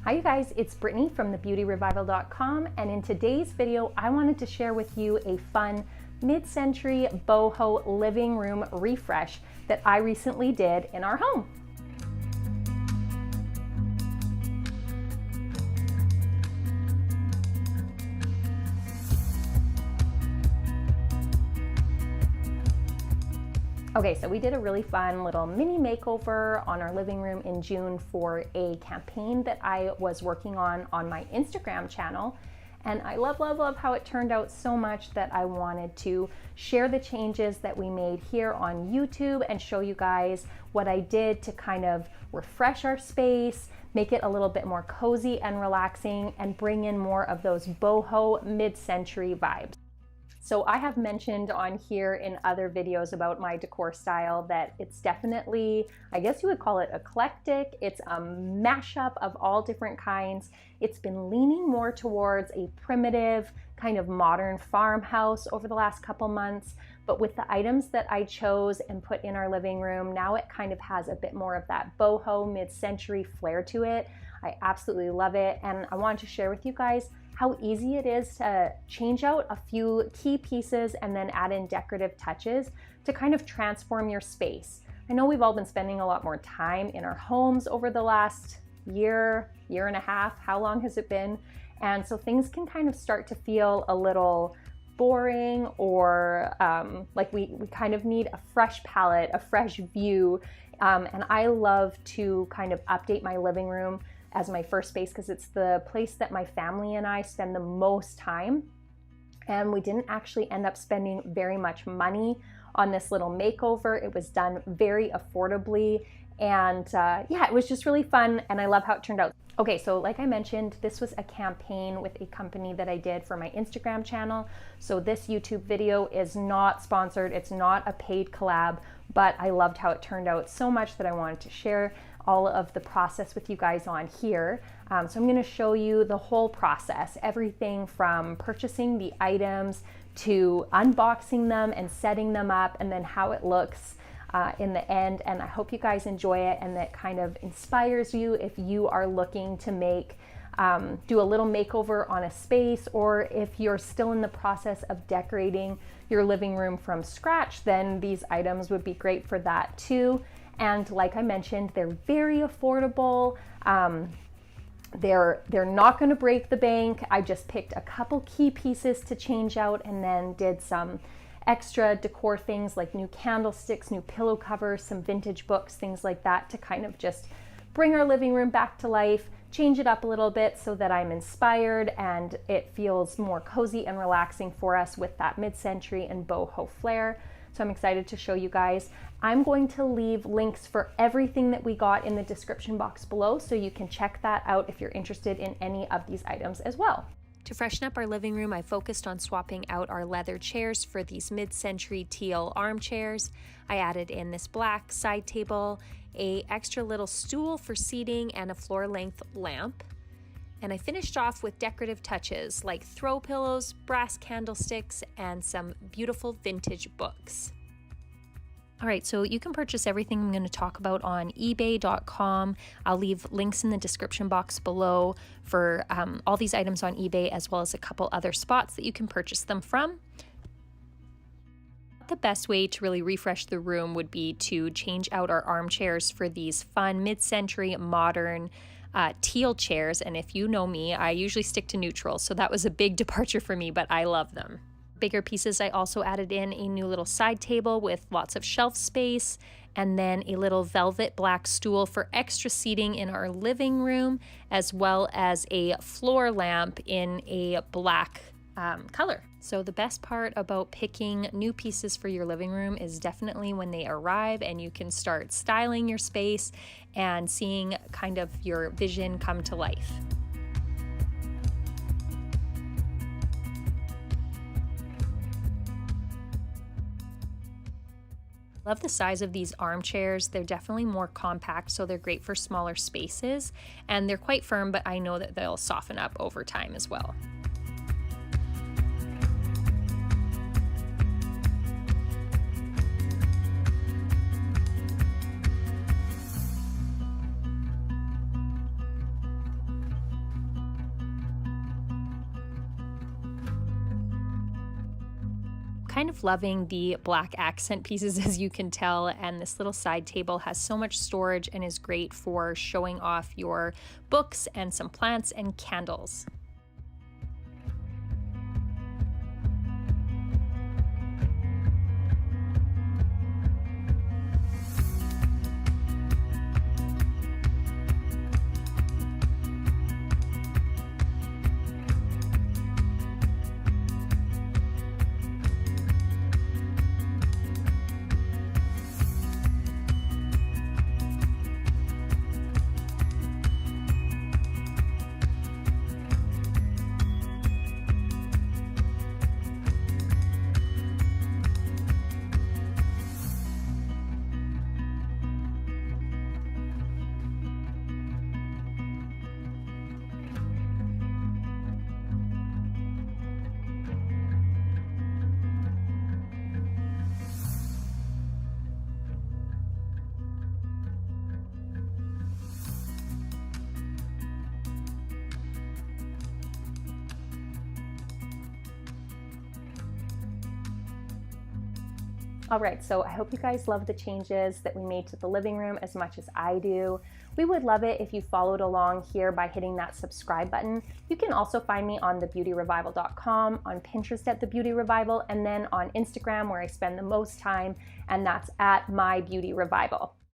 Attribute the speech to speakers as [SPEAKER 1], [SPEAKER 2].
[SPEAKER 1] Hi you guys, it's Brittany from thebeautyrevival.com, and in today's video I wanted to share with you a fun mid-century boho living room refresh that I recently did in our home. Okay, so we did a really fun little mini makeover on our living room in June for a campaign that I was working on my Instagram channel. And I love how it turned out so much that I wanted to share the changes that we made here on YouTube and show you guys what I did to kind of refresh our space, make it a little bit more cozy and relaxing, and bring in more of those boho mid-century vibes. So I have mentioned on here in other videos about my decor style that it's definitely, I guess you would call it eclectic. It's a mashup of all different kinds. It's been leaning more towards a primitive kind of modern farmhouse over the last couple months, but with the items that I chose and put in our living room, now it kind of has a bit more of that boho mid-century flair to it. I absolutely love it, and I wanted to share with you guys how easy it is to change out a few key pieces and then add in decorative touches to kind of transform your space. I know we've all been spending a lot more time in our homes over the last year and a half. How long has it been? And so things can kind of start to feel a little boring, or like we kind of need a fresh palette, a fresh view. And I love to kind of update my living room as my first space because it's the place that my family and I spend the most time. And we didn't actually end up spending very much money on this little makeover. It was done very affordably, and yeah, it was just really fun, and I love how it turned out. Okay, so like I mentioned, this was a campaign with a company that I did for my Instagram channel. So this YouTube video is not sponsored, it's not a paid collab, but I loved how it turned out so much that I wanted to share all of the process with you guys on here. So I'm gonna show you the whole process, everything from purchasing the items to unboxing them and setting them up, and then how it looks in the end. And I hope you guys enjoy it and that kind of inspires you if you are looking to make do a little makeover on a space, or if you're still in the process of decorating your living room from scratch, then these items would be great for that too. And like I mentioned, they're very affordable. They're not going to break the bank. I just picked a couple key pieces to change out and then did some extra decor things like new candlesticks, new pillow covers, some vintage books, things like that, to kind of just bring our living room back to life, change it up a little bit so that I'm inspired and it feels more cozy and relaxing for us with that mid-century and boho flair. So I'm excited to show you guys. I'm going to leave links for everything that we got in the description box below, so you can check that out if you're interested in any of these items as well.
[SPEAKER 2] To freshen up our living room, I focused on swapping out our leather chairs for these mid-century teal armchairs. I added in this black side table, a extra little stool for seating, and a floor-length lamp. And I finished off with decorative touches like throw pillows, brass candlesticks, and some beautiful vintage books. All right, so you can purchase everything I'm going to talk about on ebay.com. I'll leave links in the description box below for all these items on eBay, as well as a couple other spots that you can purchase them from. The best way to really refresh the room would be to change out our armchairs for these fun mid-century modern teal chairs. And if you know me, I usually stick to neutral, so that was a big departure for me, but I love them. Bigger pieces, I also added in a new little side table with lots of shelf space, and then a little velvet black stool for extra seating in our living room, as well as a floor lamp in a black color. So the best part about picking new pieces for your living room is definitely when they arrive and you can start styling your space and seeing kind of your vision come to life. Love the size of these armchairs. They're definitely more compact, so they're great for smaller spaces, and they're quite firm, but I know that they'll soften up over time as well. kind of loving the black accent pieces, as you can tell, and this little side table has so much storage and is great for showing off your books and some plants and candles.
[SPEAKER 1] All right, so I hope you guys love the changes that we made to the living room as much as I do. We would love it if you followed along here by hitting that subscribe button. You can also find me on thebeautyrevival.com, on Pinterest at The Beauty Revival, and then on Instagram where I spend the most time, and that's at My Beauty Revival.